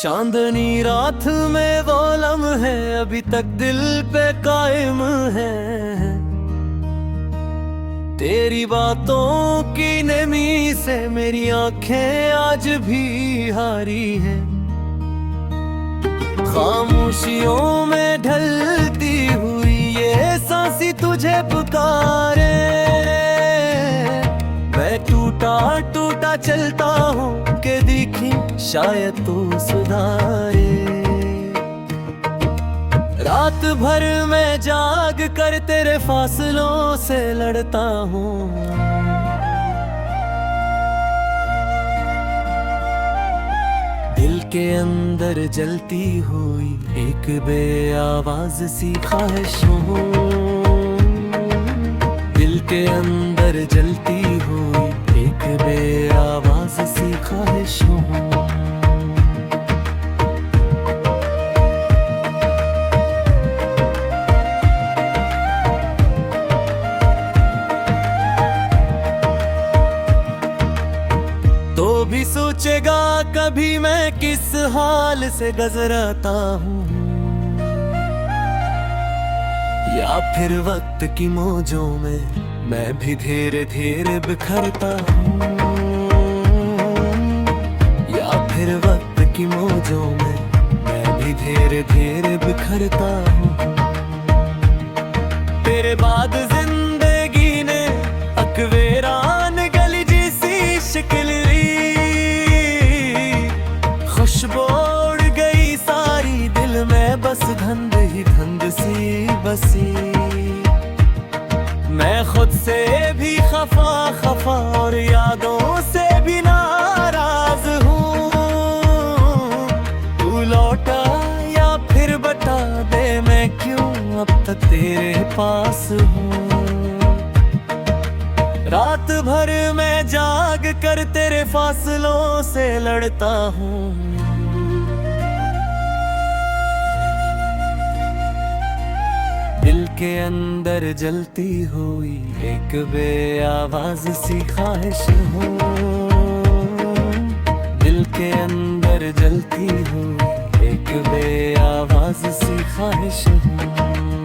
चांदनी रात में वो लम्हे अभी तक दिल पे कायम है। तेरी बातों की नमी से मेरी आंखें आज भी हारी हैं। खामोशियों में ढलती हुई ये सांसी तुझे पुकारे। मैं टूटा टूटा चलता हूँ के दिखी शायद तू सुधारे। रात भर मैं जाग कर तेरे फासलों से लड़ता हूँ। दिल के अंदर जलती हुई एक बेआवाज सी ख्वाहिशों। दिल के अंदर जलती हुई एक बेआवाज सी ख्वाहिशों। तो भी सोचेगा कभी मैं किस हाल से गुजरता हूँ, या फिर वक्त की मौजों में मैं भी धीरे धीरे बिखरता हूँ, या फिर वक्त की मौजों में मैं भी धीरे धीरे बिखरता हूँ। तेरे बाद जिंदगी ने अकवेरान गली जैसी शक्ल ली। खुशबू उड़ गई सारी दिल में बस धंध ही धंध सी बसी। मैं खुद से भी खफा खफा और यादों से भी नाराज हूँ। तू लौटा या फिर बता दे मैं क्यों अब तक तेरे पास हूँ। रात भर मैं जाग कर तेरे फासलों से लड़ता हूँ। दिल के अंदर जलती हुई एक बेआवाज सी ख्वाहिश हूँ। दिल के अंदर जलती हुई एक बेआवाज सी ख्वाहिश हूँ।